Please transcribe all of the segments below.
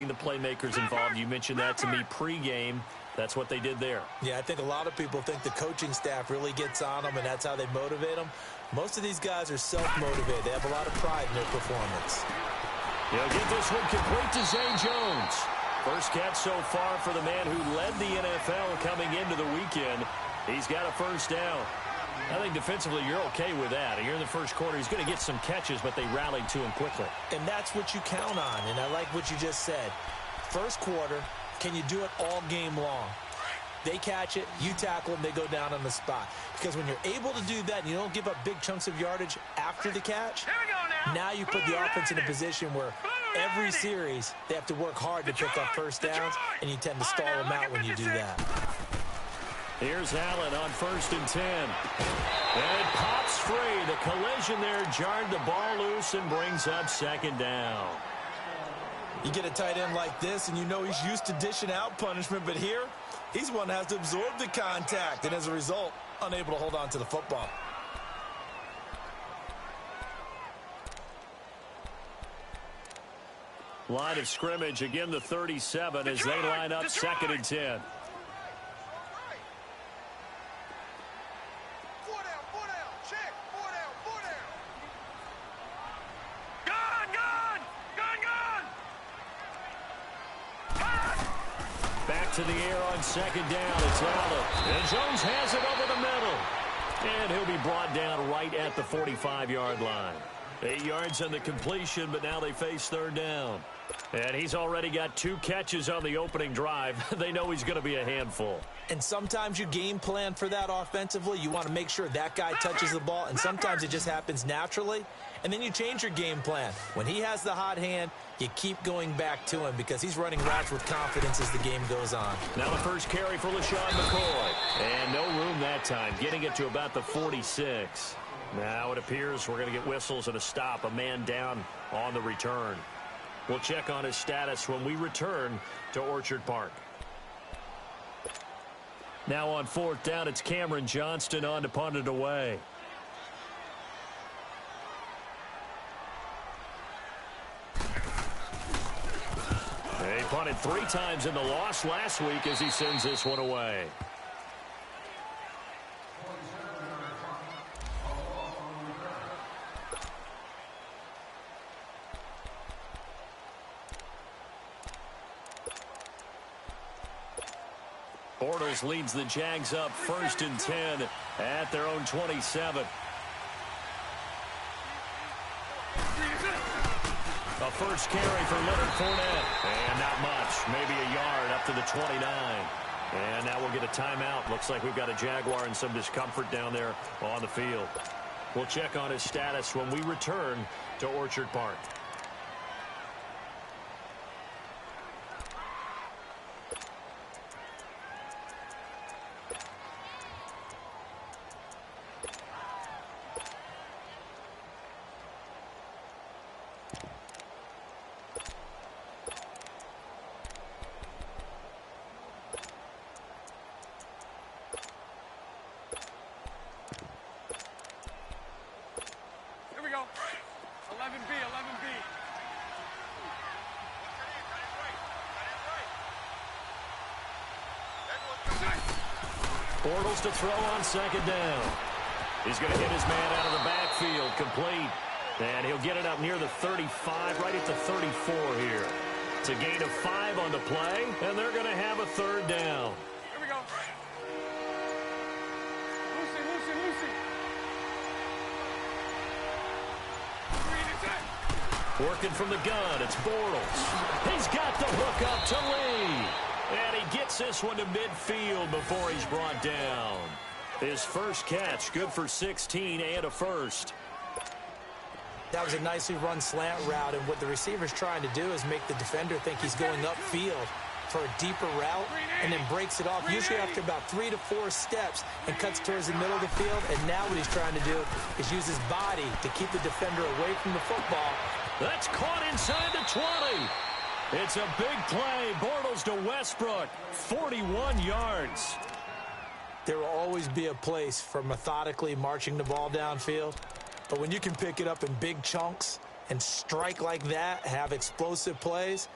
The playmakers involved. You mentioned that to me pregame. That's what they did there. Yeah, I think a lot of people think the coaching staff really gets on them, and that's how they motivate them. Most of these guys are self-motivated. They have a lot of pride in their performance. He'll get this one complete to Zay Jones. First catch so far for the man who led the NFL coming into the weekend. He's got a first down. I think defensively you're okay with that. Here in the first quarter, he's going to get some catches, but they rallied to him quickly. And that's what you count on, and I like what you just said. First quarter, can you do it all game long? They catch it, you tackle them, they go down on the spot. Because when you're able to do that and you don't give up big chunks of yardage after the catch, now you put the offense in a position where every series they have to work hard to pick up first downs, and you tend to stall them out when you do that. Here's Allen on 1st and 10. And it pops free. The collision there jarred the ball loose and brings up 2nd down. You get a tight end like this, and you know he's used to dishing out punishment, but here, he's one that has to absorb the contact, and as a result, unable to hold on to the football. Line of scrimmage, again the 37 as they line up 2nd and 10. To the air on 2nd down. It's Allen. And Jones has it over the middle. And he'll be brought down right at the 45-yard line. 8 yards on the completion, but now they face 3rd down. And he's already got 2 catches on the opening drive. They know he's going to be a handful. And sometimes you game plan for that offensively. You want to make sure that guy touches the ball, and sometimes it just happens naturally. And then you change your game plan. When he has the hot hand, you keep going back to him because he's running routes with confidence as the game goes on. Now the first carry for LaShawn McCoy. And no room that time, getting it to about the 46. Now it appears we're going to get whistles and a stop, a man down on the return. We'll check on his status when we return to Orchard Park. Now on 4th down, it's Cameron Johnston on to punt it away. He punted 3 times in the loss last week as he sends this one away. Bortles leads the Jags up 1st and 10 at their own 27. A first carry for Leonard Fournette. And not much. Maybe a yard up to the 29. And now we'll get a timeout. Looks like we've got a Jaguar in some discomfort down there on the field. We'll check on his status when we return to Orchard Park. Bortles to throw on 2nd down. He's going to hit his man out of the backfield, complete. And he'll get it up near the 35, right at the 34 here. It's a gain of 5 on the play, and they're going to have a 3rd down. Here we go. Lucy. Working from the gun, it's Bortles. He's got the hook up to Lee. And he gets this one to midfield before he's brought down. His first catch, good for 16 and a first. That was a nicely run slant route, and what the receiver's trying to do is make the defender think he's going upfield for a deeper route and then breaks it off, usually after about 3 to 4 steps, and cuts towards the middle of the field. And now what he's trying to do is use his body to keep the defender away from the football. That's caught inside the 20. It's a big play. Bortles to Westbrook, 41 yards. There will always be a place for methodically marching the ball downfield, but when you can pick it up in big chunks and strike like that, have explosive plays,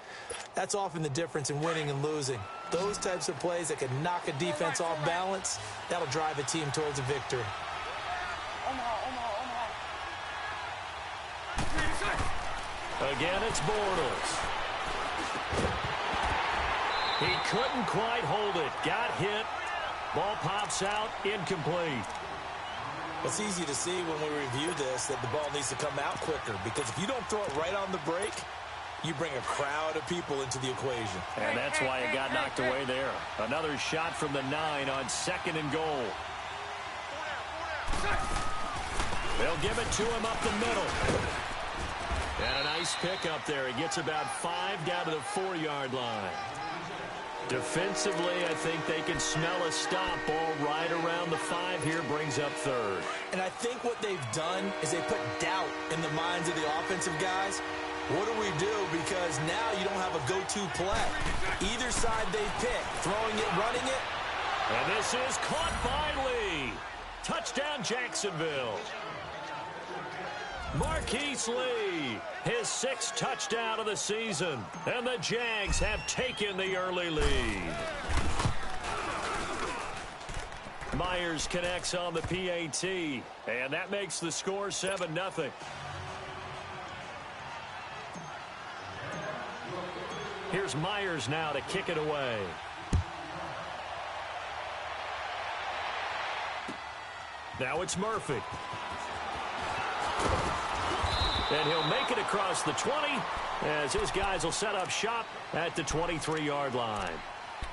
that's often the difference in winning and losing. Those types of plays that can knock a defense off balance, that'll drive a team towards a victory. Again, it's Bortles. He couldn't quite hold it. Got hit. Ball pops out, incomplete. It's easy to see when we review this that the ball needs to come out quicker, because if you don't throw it right on the break, you bring a crowd of people into the equation. And that's why it got knocked away there. Another shot from the 9 on 2nd and goal. They'll give it to him up the middle. And a nice pick up there. He gets about 5 down to the 4-yard line. Defensively, I think they can smell a stop. Ball right around the 5 here, brings up 3rd. And I think what they've done is they put doubt in the minds of the offensive guys. What do we do? Because now you don't have a go-to play. Either side they pick, throwing it, running it. And this is caught by Lee. Touchdown, Jacksonville. Marquise Lee, his 6th touchdown of the season. And the Jags have taken the early lead. Myers connects on the PAT. And that makes the score 7-0. Here's Myers now to kick it away. Now it's Murphy. And he'll make it across the 20 as his guys will set up shop at the 23-yard line.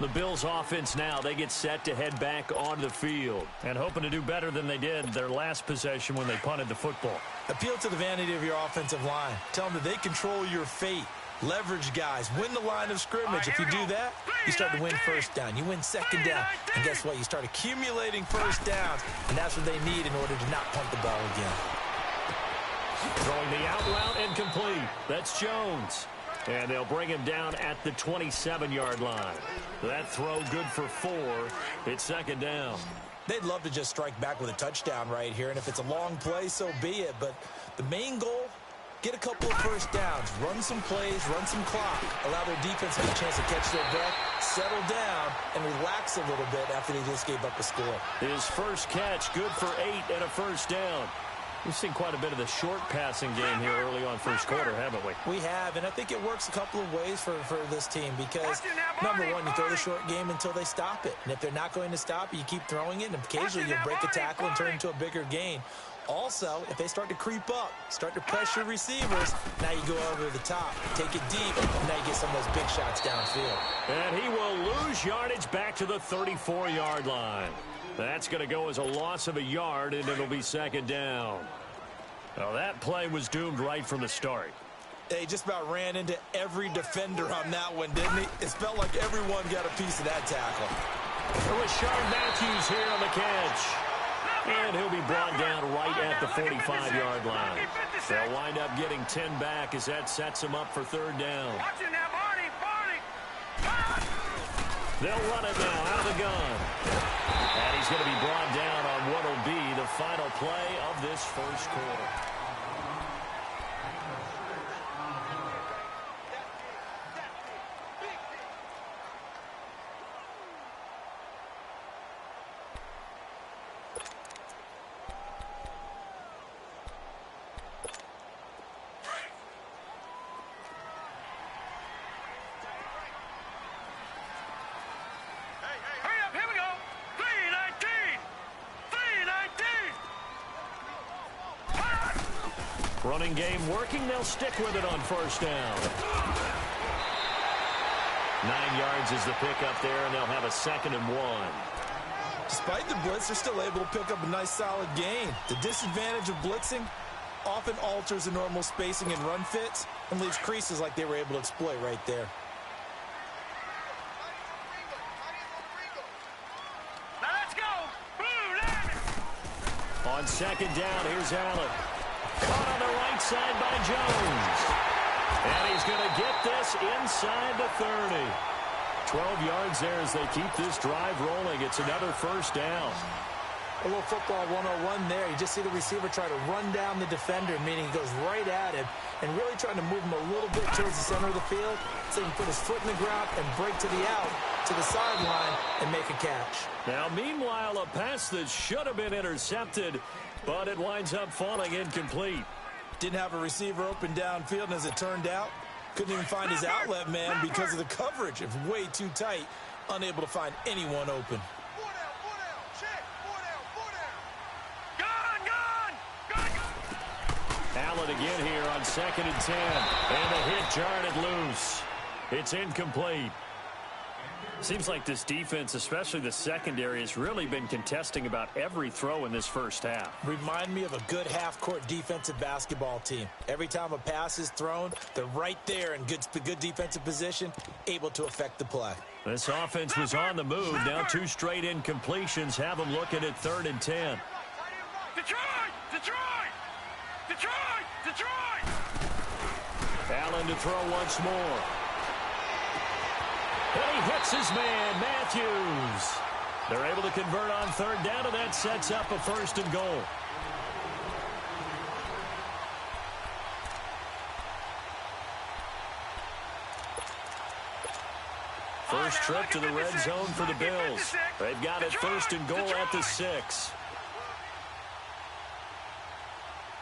The Bills offense now, they get set to head back onto the field and hoping to do better than they did their last possession when they punted the football. Appeal to the vanity of your offensive line. Tell them that they control your fate. Leverage guys. Win the line of scrimmage. If you do that, you start to win first down. You win second down. And guess what? You start accumulating first downs. And that's what they need in order to not punt the ball again. Throwing the out route incomplete. That's Jones. And they'll bring him down at the 27-yard line. That throw good for 4. It's 2nd down. They'd love to just strike back with a touchdown right here. And if it's a long play, so be it. But the main goal, get a couple of first downs, run some plays, run some clock, allow their defense to get a chance to catch their breath, settle down, and relax a little bit after they just gave up a score. His first catch, good for 8 and a first down. We've seen quite a bit of the short passing game here early on first quarter, haven't we? We have, and I think it works a couple of ways for this team because, number one, you throw the short game until they stop it. And if they're not going to stop it, you keep throwing it, and occasionally you'll break a tackle and turn it into a bigger gain. Also, if they start to creep up, start to pressure receivers, now you go over the top, take it deep, and now you get some of those big shots downfield. And he will lose yardage back to the 34-yard line. That's going to go as a loss of a yard, and it'll be 2nd down. Well, that play was doomed right from the start. They just about ran into every defender on that one, didn't he? It felt like everyone got a piece of that tackle. Rashard Matthews here on the catch. And he'll be brought down right at the 45-yard line. They'll wind up getting 10 back as that sets them up for 3rd down. They'll run it now out of the gun. And he's going to be brought down on what will be the final play of this first quarter. Running game working. They'll stick with it on first down. 9 yards is the pickup there, and they'll have a 2nd and 1. Despite the blitz, they're still able to pick up a nice solid gain. The disadvantage of blitzing often alters the normal spacing and run fits and leaves creases like they were able to exploit right there. Now let's go. On 2nd down, here's Allen. Caught on the right side by Jones. And he's going to get this inside the 30. 12 yards there as they keep this drive rolling. It's another first down. A little football 101 there. You just see the receiver try to run down the defender, meaning he goes right at him and really trying to move him a little bit towards the center of the field so he can put his foot in the ground and break to the out, to the sideline, and make a catch. Now, meanwhile, a pass that should have been intercepted, but it winds up falling incomplete. Didn't have a receiver open downfield, and as it turned out, couldn't even find his outlet man because of the coverage. It was way too tight, unable to find anyone open. Allen again here on 2nd and 10. And the hit jarred it loose. It's incomplete. Seems like this defense, especially the secondary, has really been contesting about every throw in this first half. Remind me of a good half-court defensive basketball team. Every time a pass is thrown, they're right there in good defensive position, able to affect the play. This offense was on the move. Now 2 straight incompletions have them looking at 3rd and 10. Detroit! Detroit! Detroit! Detroit! Allen to throw once more. And he hits his man, Matthews. They're able to convert on 3rd down, and that sets up a 1st and goal. First trip to the red zone for the Bills. They've got it 1st and goal at the 6.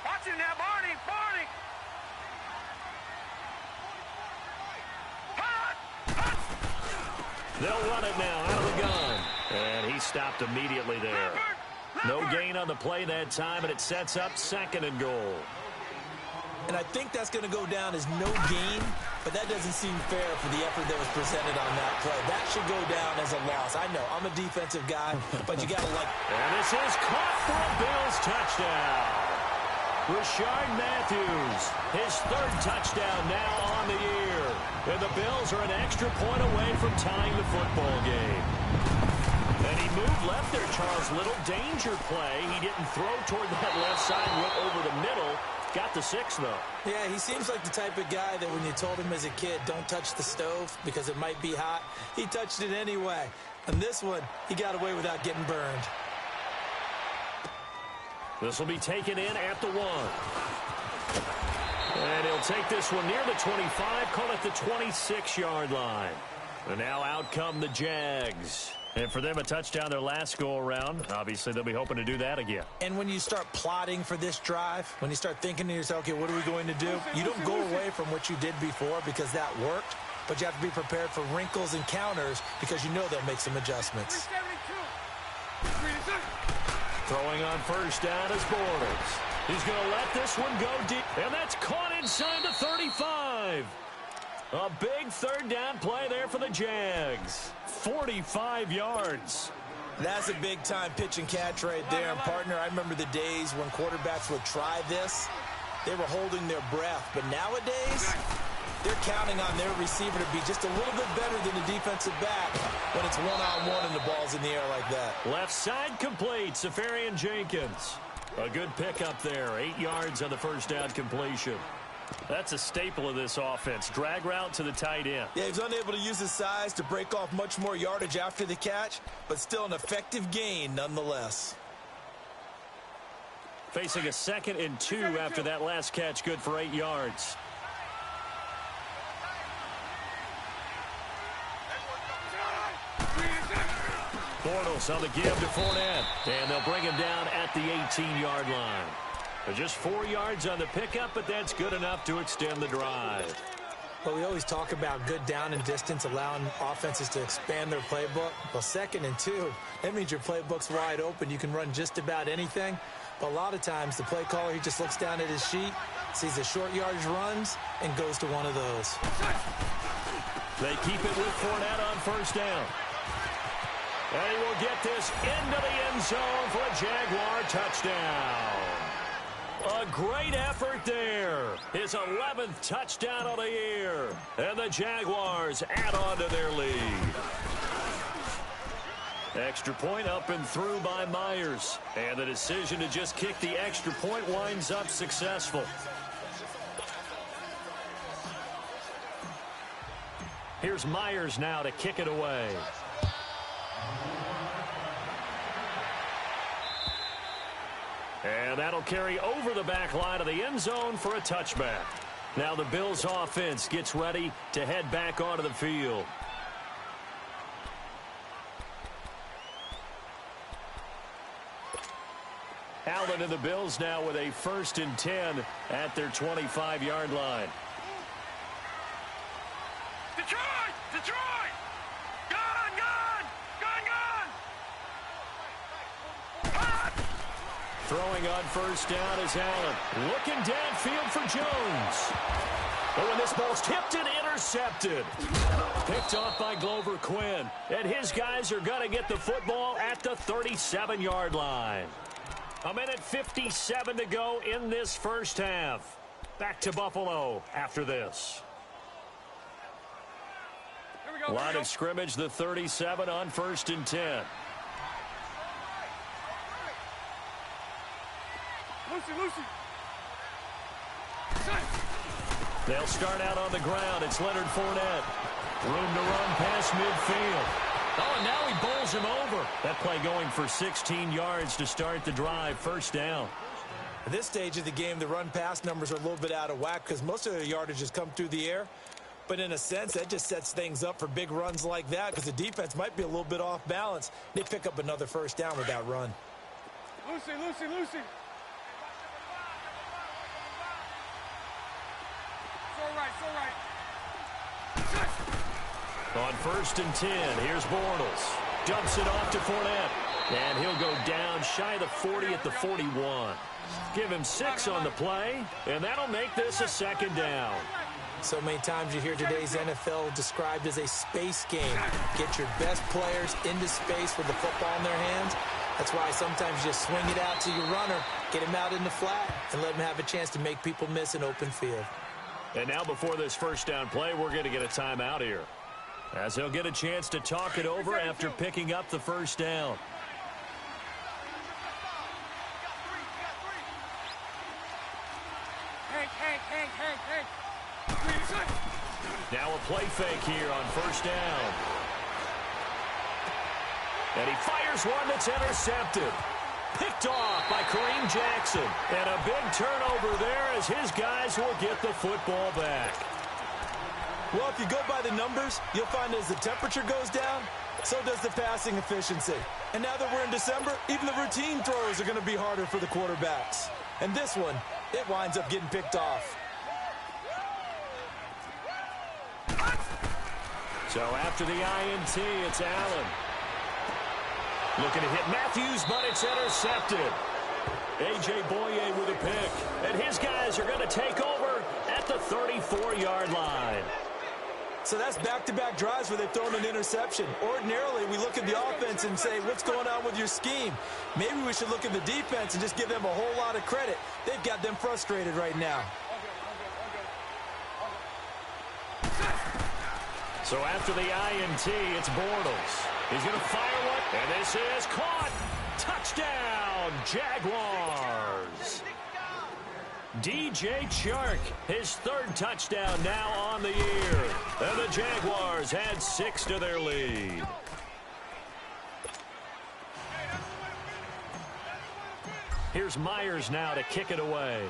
Watch him now, Barney! Barney! They'll run it now out of the gun. And he stopped immediately there. No gain on the play that time, and it sets up 2nd and goal. And I think that's going to go down as no gain, but that doesn't seem fair for the effort that was presented on that play. That should go down as a loss. I know, I'm a defensive guy, but you got to like... And this is caught for a Bills touchdown. Rashard Matthews, his 3rd touchdown now on the year. And the Bills are an extra point away from tying the football game. And he moved left there, Charles. Little danger play. He didn't throw toward that left side, went over the middle. Got the 6, though. Yeah, he seems like the type of guy that when you told him as a kid, don't touch the stove because it might be hot, he touched it anyway. And this one, he got away without getting burned. This will be taken in at the 1. And he'll take this one near the 25, call it the 26-yard line. And now out come the Jags. And for them, a touchdown their last go-around. Obviously, they'll be hoping to do that again. And when you start plotting for this drive, when you start thinking to yourself, okay, what are we going to do? You don't go away from what you did before because that worked, but you have to be prepared for wrinkles and counters because you know they'll make some adjustments. Throwing on 1st down is Borders. He's going to let this one go deep. And that's caught inside the 35. A big 3rd down play there for the Jags. 45 yards. That's a big-time pitch and catch right there. And, partner, I remember the days when quarterbacks would try this. They were holding their breath. But nowadays, they're counting on their receiver to be just a little bit better than the defensive back when it's one-on-one and the ball's in the air like that. Left side complete, Safarian Jenkins. A good pickup there, 8 yards on the 1st down completion. That's a staple of this offense. Drag route to the tight end. Yeah, he's unable to use his size to break off much more yardage after the catch, but still an effective gain nonetheless. Facing a 2nd and 2 after that last catch, good for 8 yards. Bortles on the give to Fournette. And they'll bring him down at the 18-yard line. They're just 4 yards on the pickup, but that's good enough to extend the drive. Well, we always talk about good down and distance, allowing offenses to expand their playbook. Well, 2nd and 2, that means your playbook's wide open. You can run just about anything. But a lot of times, the play caller, he just looks down at his sheet, sees the short yardage runs, and goes to one of those. They keep it with Fournette on 1st down. And he will get this into the end zone for a Jaguar touchdown. A great effort there. His 11th touchdown of the year. And the Jaguars add on to their lead. Extra point up and through by Myers. And the decision to just kick the extra point winds up successful. Here's Myers now to kick it away. And that'll carry over the back line of the end zone for a touchback. Now the Bills offense gets ready to head back onto the field. Allen and the Bills now with a 1st and 10 at their 25-yard line. Detroit! Detroit! Gun! Gun! Gun! Gun! Throwing on 1st down is Allen. Looking downfield for Jones. Oh, and this ball's tipped and intercepted. Picked off by Glover Quinn. And his guys are going to get the football at the 37-yard line. 1:57 to go in this first half. Back to Buffalo after this. Line of scrimmage, the 37 on 1st and 10. Lucy. They'll start out on the ground. It's Leonard Fournette. Room to run past midfield. Oh, and now he bowls him over. That play going for 16 yards to start the drive. 1st down. At this stage of the game, the run-pass numbers are a little bit out of whack because most of the yardage has come through the air. But in a sense, that just sets things up for big runs like that because the defense might be a little bit off balance. They pick up another 1st down with that run. Lucy. It's all right. On 1st and 10, here's Bortles. Dumps it off to Fournette. And he'll go down shy of the 40 at the 41. Give him 6 on the play, and that'll make this a 2nd down. So many times you hear today's NFL described as a space game. Get your best players into space with the football in their hands. That's why sometimes you just swing it out to your runner, get him out in the flat, and let him have a chance to make people miss an open field. And now before this 1st down play, we're going to get a timeout here, as he'll get a chance to talk it over after picking up the 1st down. Hank. Now a play fake here on 1st down. And he fires one that's intercepted. Picked off by Kareem Jackson. And a big turnover there as his guys will get the football back. Well, if you go by the numbers, you'll find as the temperature goes down, so does the passing efficiency. And now that we're in December, even the routine throws are going to be harder for the quarterbacks. And this one, it winds up getting picked off. So after the INT, it's Allen. Looking to hit Matthews, but it's intercepted. A.J. Boye with a pick. And his guys are going to take over at the 34-yard line. So that's back-to-back drives where they've thrown an interception. Ordinarily, we look at the offense and say, what's going on with your scheme? Maybe we should look at the defense and just give them a whole lot of credit. They've got them frustrated right now. So after the INT, it's Bortles. He's going to fire one, and this is caught. Touchdown, Jaguars. DJ Chark, his 3rd touchdown now on the year. And the Jaguars add 6 to their lead. Here's Myers now to kick it away.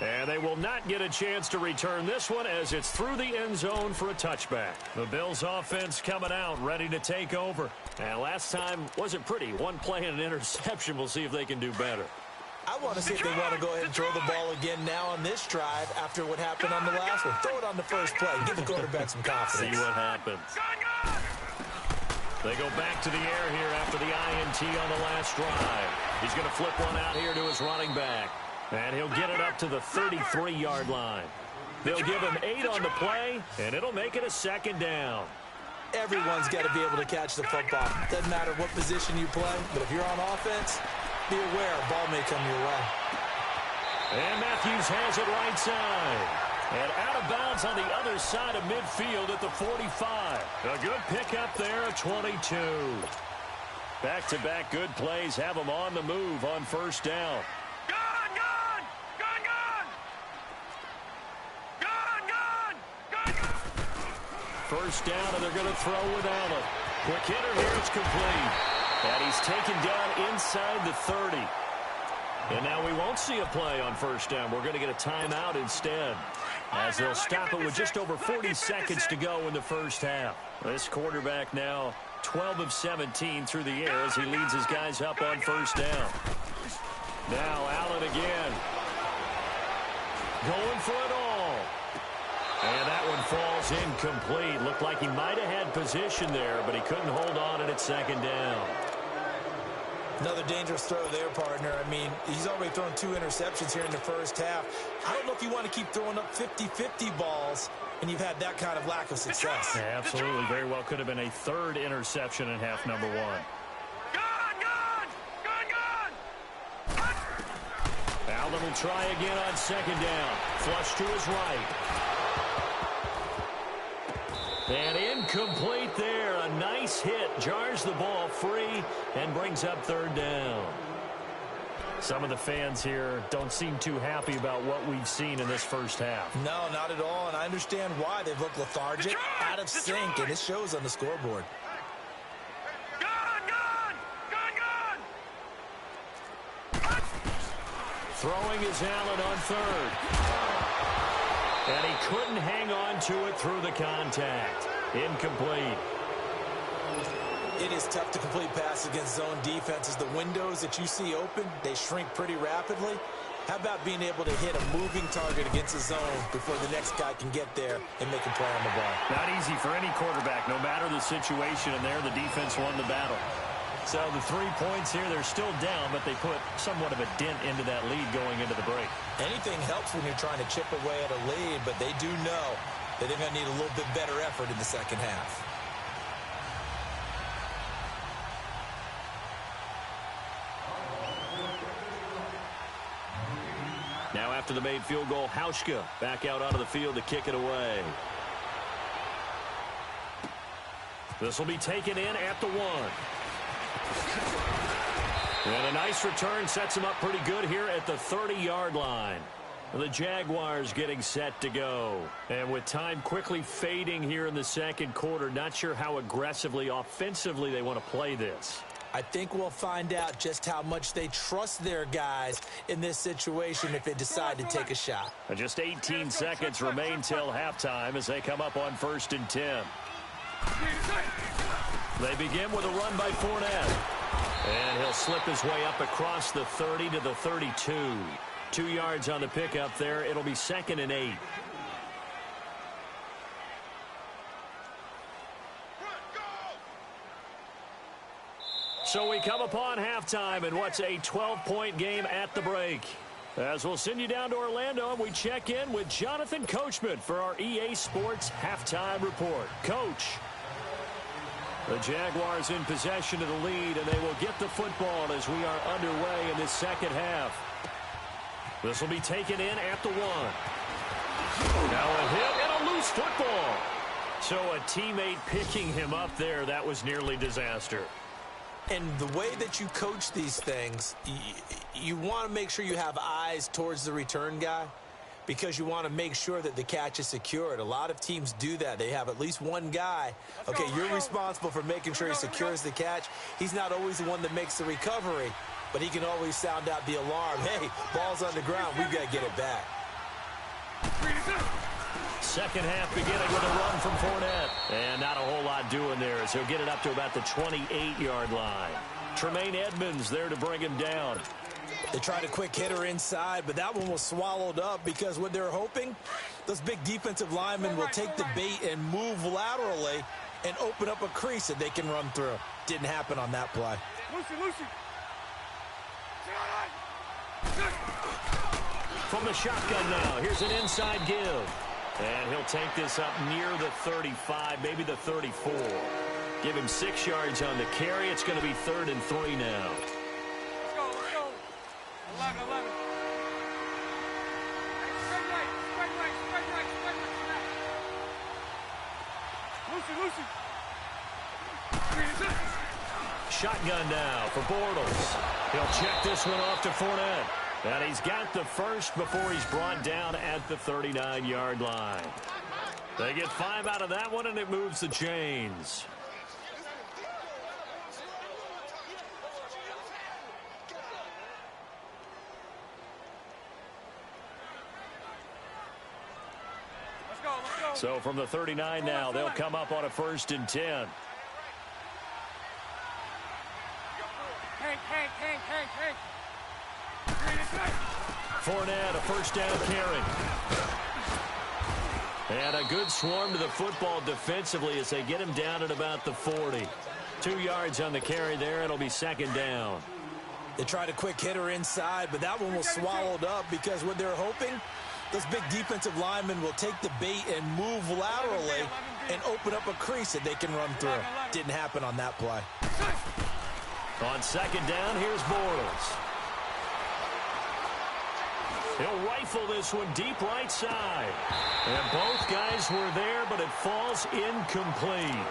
And they will not get a chance to return this one as it's through the end zone for a touchback. The Bills offense coming out, ready to take over. And last time wasn't pretty. One play and an interception. We'll see if they can do better. I want to see if they want to go ahead and throw the ball again now on this drive after what happened on the last one. Throw it on the first play. Give the quarterback some confidence. See what happens. They go back to the air here after the INT on the last drive. He's going to flip one out here to his running back. And he'll get it up to the 33-yard line. They'll give him 8 on the play, and it'll make it a 2nd down. Everyone's got to be able to catch the football. Doesn't matter what position you play, but if you're on offense, be aware a ball may come your way. And Matthews has it right side. And out of bounds on the other side of midfield at the 45. A good pickup there at 22. Back-to-back good plays have them on the move on 1st down. First down, and they're going to throw with Allen. Quick hitter here. It's complete. And he's taken down inside the 30. And now we won't see a play on first down. We're going to get a timeout instead, as they'll stop it with just over 40 seconds to go in the first half. This quarterback now 12 of 17 through the air as he leads his guys up on first down. Now Allen again. Going for it all. And that one falls incomplete. Looked like he might have had position there, but he couldn't hold on at second down. Another dangerous throw there, partner. I mean, he's already thrown 2 interceptions here in the first half. I don't know if you want to keep throwing up 50-50 balls when you've had that kind of lack of success. Yeah, absolutely. Very well could have been a 3rd interception in half number 1. Allen will try again on second down. Flush to his right. And incomplete there. A nice hit. Jars the ball free and brings up 3rd down. Some of the fans here don't seem too happy about what we've seen in this first half. No, not at all. And I understand why. They've looked lethargic, out of sync, and it shows on the scoreboard. Throwing is Allen on 3rd. And he couldn't hang on to it through the contact. Incomplete. It is tough to complete passes against zone defenses. The windows that you see open, they shrink pretty rapidly. How about being able to hit a moving target against a zone before the next guy can get there and make a play on the ball? Not easy for any quarterback, no matter the situation. And there, the defense won the battle. So the 3 points here, they're still down, but they put somewhat of a dent into that lead going into the break. Anything helps when you're trying to chip away at a lead, but they do know that they're going to need a little bit better effort in the second half. Now after the made field goal, Hauschka back out onto the field to kick it away. This will be taken in at the 1. And a nice return sets him up pretty good here at the 30-yard line. The Jaguars getting set to go. And with time quickly fading here in the second quarter, not sure how aggressively, offensively they want to play this. I think we'll find out just how much they trust their guys in this situation if they decide to take a shot. And just 18 seconds remain till halftime as they come up on 1st and 10. They begin with a run by Fournette. And he'll slip his way up across the 30 to the 32. 2 yards on the pickup there. It'll be 2nd and 8. So we come upon halftime in what's a 12-point game at the break. As we'll send you down to Orlando, and we check in with Jonathan Coachman for our EA Sports Halftime Report. Coach. The Jaguars in possession of the lead, and they will get the football as we are underway in this second half. This will be taken in at the 1. Now a hit and a loose football. So a teammate picking him up there, that was nearly disaster. And the way that you coach these things, you want to make sure you have eyes towards the return guy, because you want to make sure that the catch is secured. A lot of teams do that. They have at least one guy. Okay, you're responsible for making sure he secures the catch. He's not always the one that makes the recovery, but he can always sound out the alarm. Hey, ball's on the ground. We've got to get it back. Second half beginning with a run from Fournette. And not a whole lot doing there as he'll get it up to about the 28-yard line. Tremaine Edmonds there to bring him down. They tried a quick hitter inside, but that one was swallowed up because what they're hoping, those big defensive linemen will take the bait and move laterally and open up a crease that they can run through. Didn't happen on that play. Lucy. From the shotgun now, here's an inside give. And he'll take this up near the 35, maybe the 34. Give him 6 yards on the carry. It's going to be 3rd and 3 now. Let's go. 11. Straight right. Lucy. Shotgun now for Bortles. He'll check this one off to Fournette. And he's got the first before he's brought down at the 39-yard line. They get 5 out of that one, and it moves the chains. So from the 39 now, they'll come up on a 1st and 10. Hank. Fournette, a 1st down carry. And a good swarm to the football defensively as they get him down at about the 40. 2 yards on the carry there. It'll be 2nd down. They tried a quick hitter inside, but that one was swallowed up because what they're hoping, those big defensive linemen will take the bait and move laterally and open up a crease that they can run through. Didn't happen on that play. On 2nd down, here's Bortles. He'll rifle this one deep right side. And both guys were there, but it falls incomplete.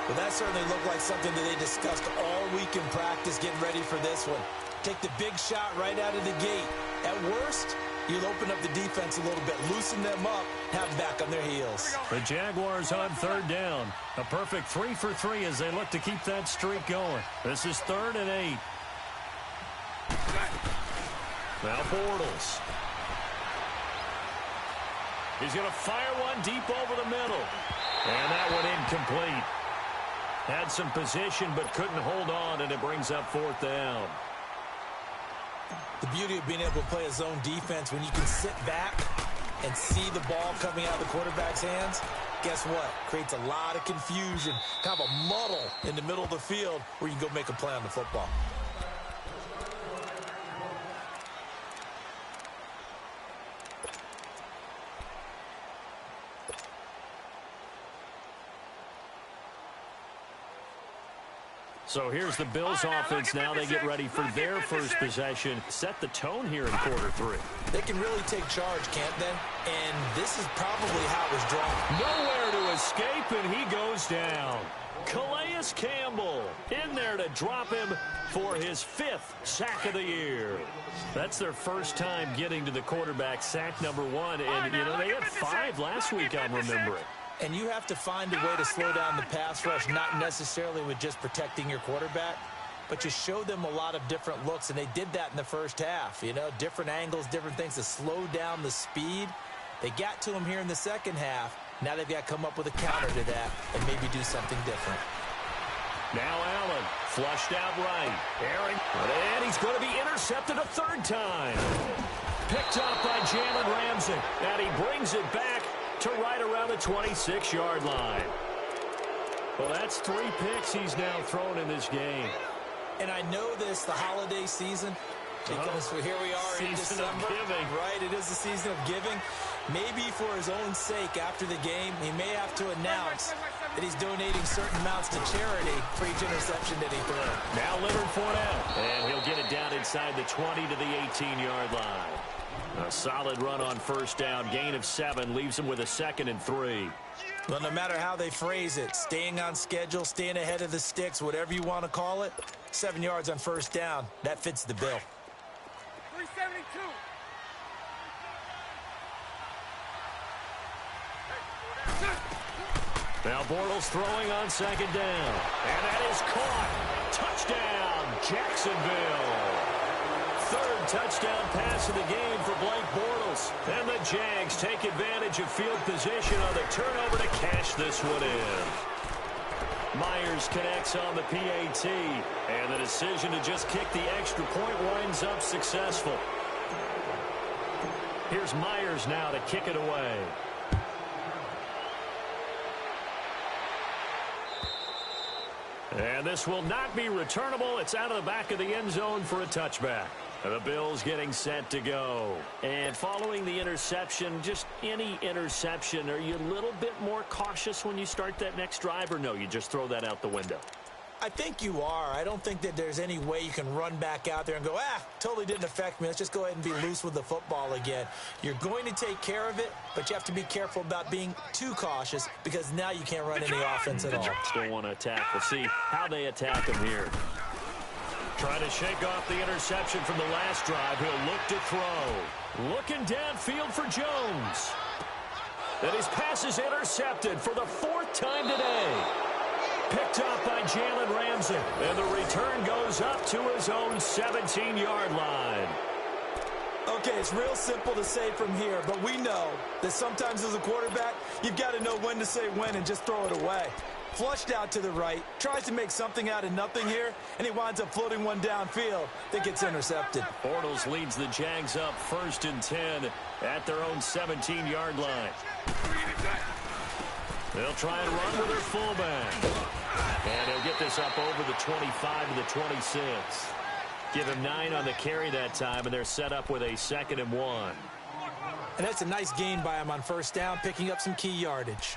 Well, that certainly looked like something that they discussed all week in practice, getting ready for this one. Take the big shot right out of the gate. At worst, you'll open up the defense a little bit, loosen them up, have them back on their heels. The Jaguars on 3rd down. A perfect 3 for 3 as they look to keep that streak going. This is 3rd and 8. Now Bortles. He's going to fire one deep over the middle. And that one incomplete. Had some position but couldn't hold on, and it brings up 4th down. The beauty of being able to play a zone defense when you can sit back and see the ball coming out of the quarterback's hands, guess what? Creates a lot of confusion, kind of a muddle in the middle of the field where you can go make a play on the football. So here's the Bills offense now. They get ready for their first possession. Set the tone here in quarter 3. They can really take charge, can't they? And this is probably how it was drawn. Nowhere to escape, and he goes down. Calais Campbell in there to drop him for his 5th sack of the year. That's their first time getting to the quarterback, sack number 1. And, you know, they had 5 last week, I'm remembering. And you have to find a way to slow down the pass rush, not necessarily with just protecting your quarterback, but you show them a lot of different looks, and they did that in the first half. You know, different angles, different things to slow down the speed. They got to him here in the second half. Now they've got to come up with a counter to that and maybe do something different. Now Allen, flushed out right. Aaron, and he's going to be intercepted a 3rd time. Picked up by Jalen Ramsey, and he brings it back to right around the 26-yard line. Well, that's 3 picks he's now thrown in this game. And I know this, the holiday season, because here we are in December. Right, it is the season of giving. Maybe for his own sake, after the game, he may have to announce that he's donating certain amounts to charity for each interception that he threw. Now Leonard Fournette, and he'll get it down inside the 20 to the 18-yard line. A solid run on 1st down. Gain of 7 leaves him with a 2nd and 3. Well, no matter how they phrase it, staying on schedule, staying ahead of the sticks, whatever you want to call it, 7 yards on 1st down, that fits the bill. 372. Now Bortles throwing on 2nd down. And that is caught. Touchdown, Jacksonville. 3rd touchdown pass of the game for Blake Bortles. And the Jags take advantage of field position on the turnover to cash this one in. Myers connects on the PAT. And the decision to just kick the extra point winds up successful. Here's Myers now to kick it away. And this will not be returnable. It's out of the back of the end zone for a touchback. The Bills getting set to go. And following the interception, just any interception, are you a little bit more cautious when you start that next drive, or no, you just throw that out the window? I think you are. I don't think that there's any way you can run back out there and go, totally didn't affect me. Let's just go ahead and be loose with the football again. You're going to take care of it, but you have to be careful about being too cautious because now you can't run any offense at all. Still want to attack. We'll see how they attack him here. Trying to shake off the interception from the last drive. He'll look to throw. Looking downfield for Jones. And his pass is intercepted for the 4th time today. Picked up by Jalen Ramsey. And the return goes up to his own 17-yard line. Okay, it's real simple to say from here, but we know that sometimes as a quarterback, you've got to know when to say when and just throw it away. Flushed out to the right, tries to make something out of nothing here, and he winds up floating one downfield that gets intercepted. Bortles leads the Jags up 1st and 10 at their own 17-yard line. They'll try and run with their fullback. And he'll get this up over the 25 to the 26. Give him 9 on the carry that time, and they're set up with a 2nd and 1. And that's a nice gain by him on 1st down, picking up some key yardage.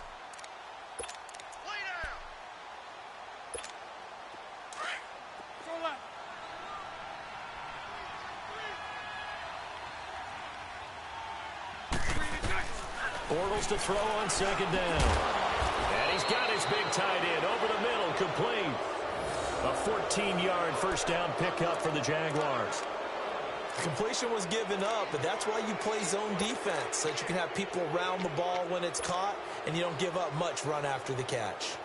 Bortles to throw on 2nd down. And he's got his big tight end over the middle, complete. A 14-yard 1st down pickup for the Jaguars. The completion was given up, but that's why you play zone defense, so that you can have people around the ball when it's caught, and you don't give up much run after the catch.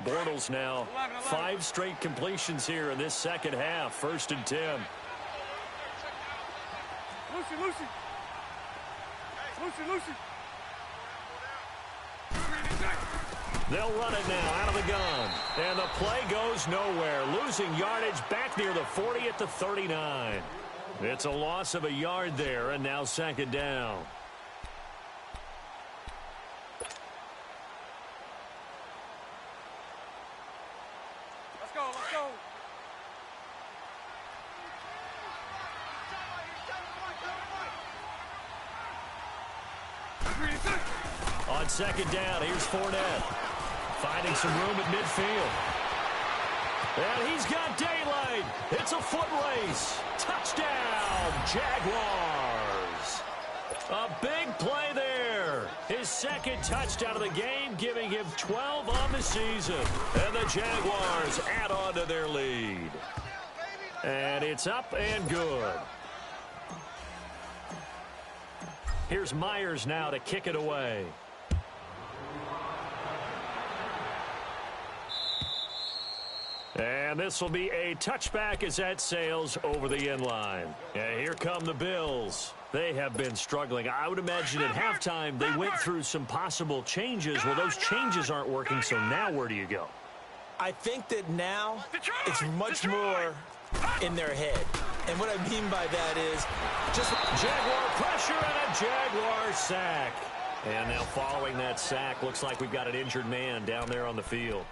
Bortles now 5 straight completions here in this second half. 1st and 10. Lucy. They'll run it now out of the gun. And the play goes nowhere. Losing yardage back near the 40 at the 39. It's a loss of a yard there, and now 2nd down. Let's go. On 2nd down, here's Fournette. Finding some room at midfield. And he's got daylight. It's a foot race. Touchdown, Jaguars. A big play there. His 2nd touchdown of the game, giving him 12 on the season. And the Jaguars add on to their lead. And it's up and good. Here's Myers now to kick it away. And this will be a touchback as that sails over the end line. And here come the Bills. They have been struggling. I would imagine at halftime they went through some possible changes. Well, those changes aren't working, so now where do you go? I think that now it's much more in their head. And what I mean by that is just Jaguar pressure and a Jaguar sack. And now following that sack, looks like we've got an injured man down there on the field.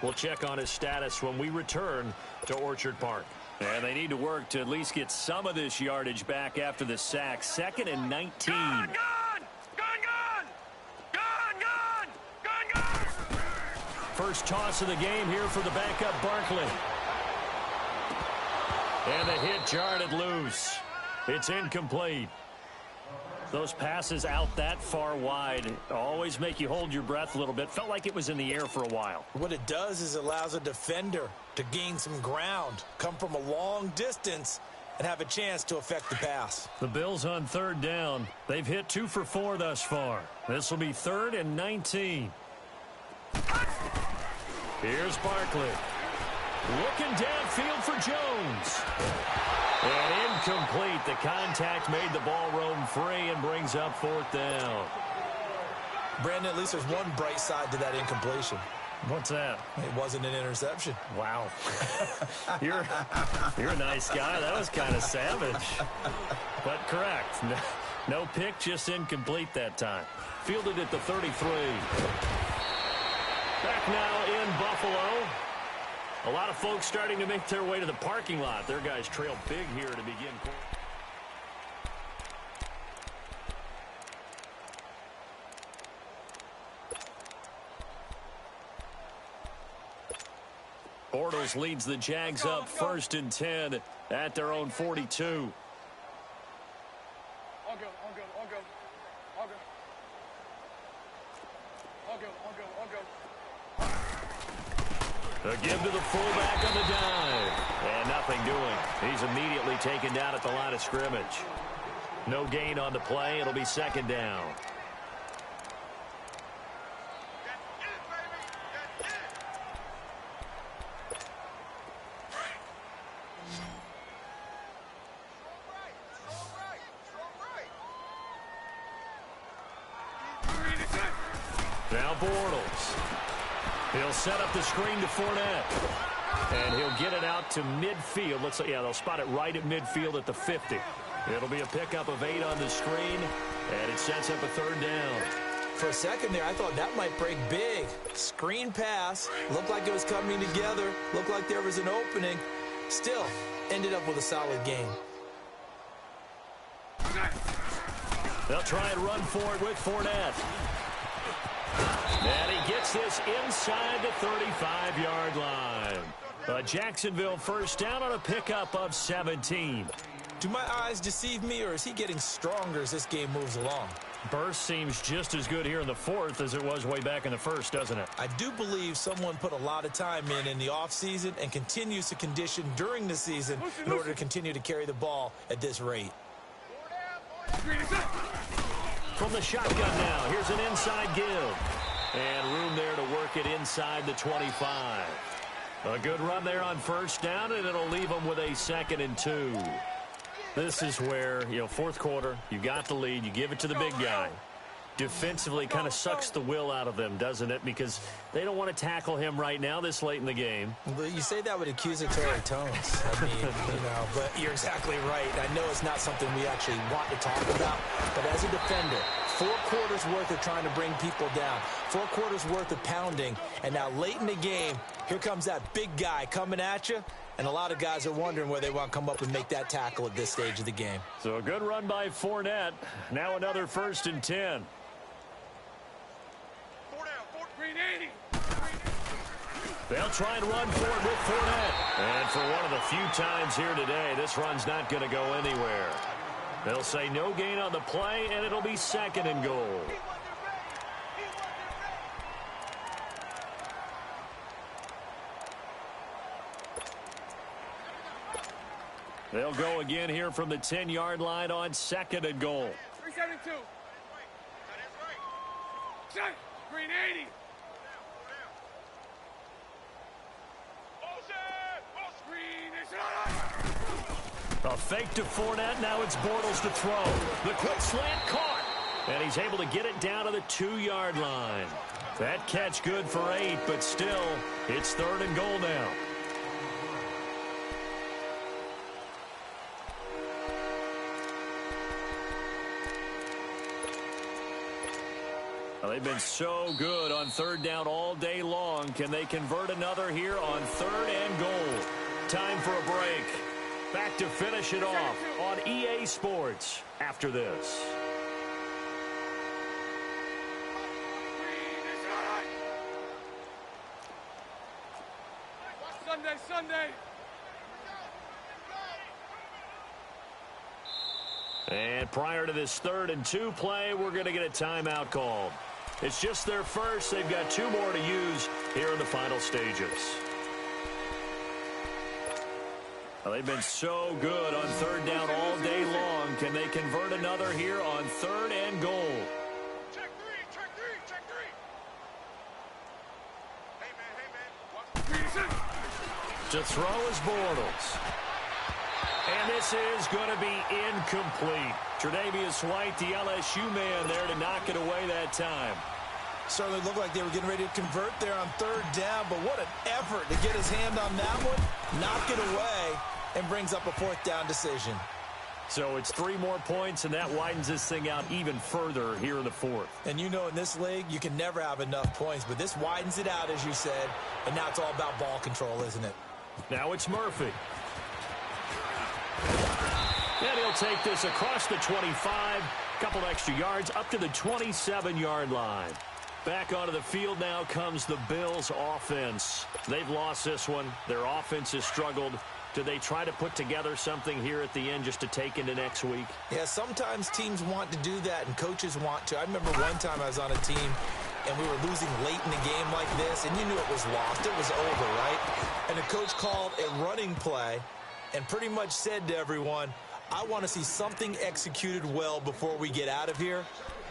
We'll check on his status when we return to Orchard Park. And they need to work to at least get some of this yardage back after the sack. 2nd and 19. Gone! First toss of the game here for the backup Barkley. And the hit jarred it loose. It's incomplete. Those passes out that far wide always make you hold your breath a little bit. Felt like it was in the air for a while. What it does is it allows a defender to gain some ground, come from a long distance, and have a chance to affect the pass. The Bills on 3rd down. They've hit 2 for 4 thus far. This will be 3rd and 19. Here's Barkley. Looking downfield for Jones. And incomplete. The contact made the ball roam free and brings up 4th down. Brandon, at least there's one bright side to that incompletion. What's that? It wasn't an interception. Wow. You're a nice guy. That was kind of savage. But correct. No pick, just incomplete that time. Fielded at the 33. Back now in Buffalo. A lot of folks starting to make their way to the parking lot. Their guys trail big here to begin. Bortles leads the Jags up 1st and 10 at their own 42. A give to the fullback on the dive. And nothing doing. He's immediately taken down at the line of scrimmage. No gain on the play. It'll be 2nd down. Now Bortles. He'll set up the screen to Fournette. And he'll get it out to midfield. They'll spot it right at midfield at the 50. It'll be a pickup of 8 on the screen, and it sets up a 3rd down. For a second there, I thought that might break big. Screen pass. Looked like it was coming together. Looked like there was an opening. Still, ended up with a solid game. They'll try and run for it with Fournette. And he gets this inside the 35-yard line. A Jacksonville first down on a pickup of 17. Do my eyes deceive me, or is he getting stronger as this game moves along? Burst seems just as good here in the 4th as it was way back in the 1st, doesn't it? I do believe someone put a lot of time in the offseason and continues to condition during the season in order to continue to carry the ball at this rate. From the shotgun now, here's an inside give. And room there to work it inside the 25. A good run there on first down, and it'll leave them with a 2nd and 2. This is where, 4th quarter, you got the lead, you give it to the big guy. Defensively kind of sucks the will out of them, doesn't it? Because they don't want to tackle him right now this late in the game. Well, you say that with accusatory tones. I mean, but you're exactly right. I know it's not something we actually want to talk about, but as a defender, 4 quarters worth of trying to bring people down, 4 quarters worth of pounding, and now late in the game, here comes that big guy coming at you, and a lot of guys are wondering where they want to come up and make that tackle at this stage of the game. So a good run by Fournette. Now another 1st and 10. They'll try and run for it with Fournette. And for one of the few times here today, this run's not going to go anywhere. They'll say no gain on the play, and it'll be 2nd and goal. They'll go again here from the 10-yard line on 2nd and goal. 372. Set. Green 80. A fake to Fournette. Now it's Bortles to throw. The quick slant caught. And he's able to get it down to the 2-yard line. That catch good for 8, but still, it's 3rd and goal now. Well, they've been so good on 3rd down all day long. Can they convert another here on 3rd and goal? Time for a break. Back to finish it off on EA Sports after this. Sunday. And prior to this 3rd and 2 play, we're going to get a timeout called. It's just their first. They've got 2 more to use here in the final stages. Well, they've been so good on 3rd down all day long. Can they convert another here on 3rd and goal? Check three. Hey, man. To throw is Bortles. And this is going to be incomplete. Tre'Davious White, the LSU man there to knock it away that time. Certainly looked like they were getting ready to convert there on 3rd down, but what an effort to get his hand on that one, knock it away, and brings up a 4th down decision. So it's 3 more points, and that widens this thing out even further here in the 4th. And in this league, you can never have enough points, but this widens it out, as you said, and now it's all about ball control, isn't it? Now it's Murphy. And he'll take this across the 25, couple extra yards, up to the 27-yard line. Back onto the field now comes the Bills' offense. They've lost this one. Their offense has struggled. Do they try to put together something here at the end just to take into next week? Yeah, sometimes teams want to do that, and coaches want to. I remember one time I was on a team, and we were losing late in the game like this, and you knew it was lost. It was over, right? And the coach called a running play and pretty much said to everyone, I want to see something executed well before we get out of here.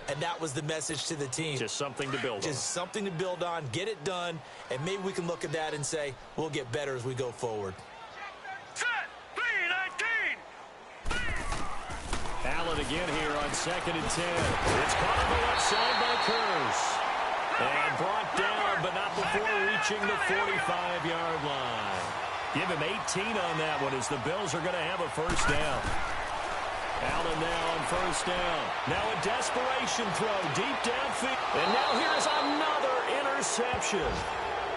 And that was the message to the team. Just something to build on. Just something to build on, get it done, and maybe we can look at that and say, we'll get better as we go forward. Set. 3-19. Allen again here on 2nd and 10. It's caught on the left side by Kurz. And brought down, but not before reaching the 45-yard line. Give him 18 on that one as the Bills are going to have a first down. Allen now on first down. Now a desperation throw deep downfield. And now here's another interception.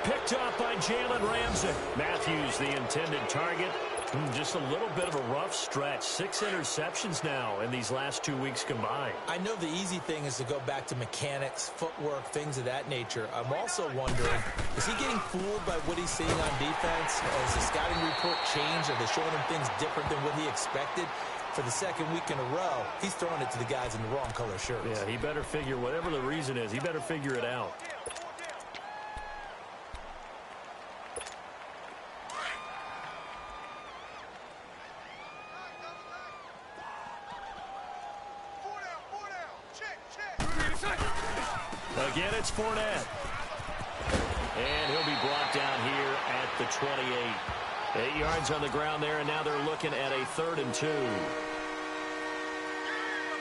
Picked up by Jalen Ramsey. Matthews, the intended target. Just a little bit of a rough stretch. 6 interceptions now in these last 2 weeks combined. I know the easy thing is to go back to mechanics, footwork, things of that nature. I'm also wondering, is he getting fooled by what he's seeing on defense? Has the scouting report changed? Are they showing him things different than what he expected? For the second week in a row, he's throwing it to the guys in the wrong color shirts. Yeah, he better figure, whatever the reason is, he better figure it out. Again, it's Fournette. And he'll be brought down here at the 28. 8 yards on the ground there, and now they're looking at a 3rd and 2.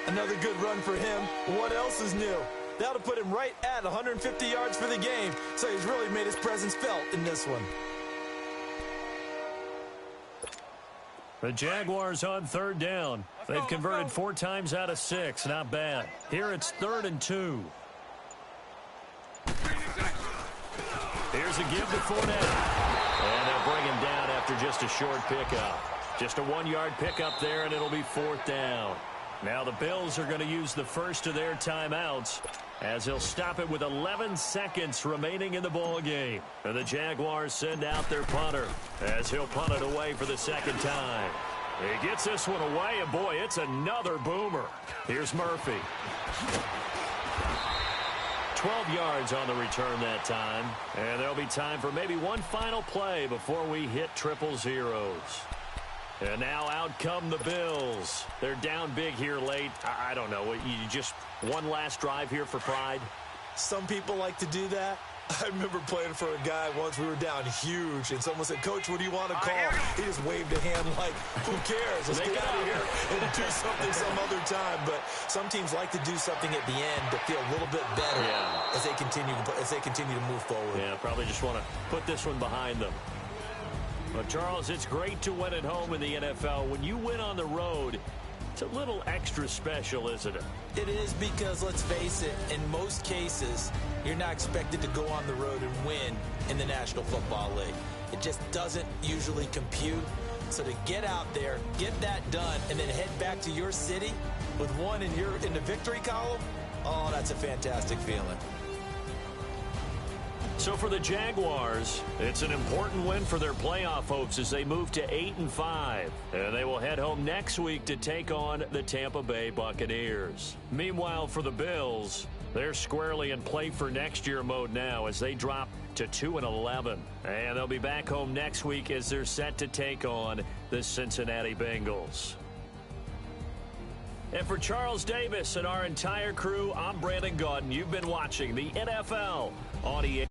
Another good run for him. What else is new? That'll put him right at 150 yards for the game. So he's really made his presence felt in this one. The Jaguars on 3rd down. They've converted 4 times out of 6. Not bad. Here it's 3rd and 2. Here's a give to Fournette. And they'll bring him down after just a short pickup. Just a 1-yard pickup there, and it'll be 4th down. Now the Bills are going to use the first of their timeouts as they'll stop it with 11 seconds remaining in the ball game. And the Jaguars send out their punter as he'll punt it away for the second time. He gets this one away, and boy, it's another boomer. Here's Murphy. 12 yards on the return that time. And there'll be time for maybe one final play before we hit triple zeros. And now out come the Bills. They're down big here late. I don't know. You just one last drive here for pride? Some people like to do that. I remember playing for a guy once. We were down huge, and someone said, "Coach, what do you want to call?" He just waved a hand like, "Who cares? Let's get out of here and do something some other time." But some teams like to do something at the end to feel a little bit better as they continue to move forward. Yeah, probably just want to put this one behind them. But Charles, it's great to win at home in the NFL. When you win on the road, it's a little extra special, isn't it? It is, because let's face it, in most cases, you're not expected to go on the road and win in the National Football League. It just doesn't usually compute. So to get out there, get that done, and then head back to your city with one in the victory column, oh, that's a fantastic feeling. So for the Jaguars, it's an important win for their playoff hopes as they move to 8-5. And they will head home next week to take on the Tampa Bay Buccaneers. Meanwhile, for the Bills, they're squarely in play for next year mode now as they drop to 2-11. And they'll be back home next week as they're set to take on the Cincinnati Bengals. And for Charles Davis and our entire crew, I'm Brandon Gaudin. You've been watching the NFL on EA.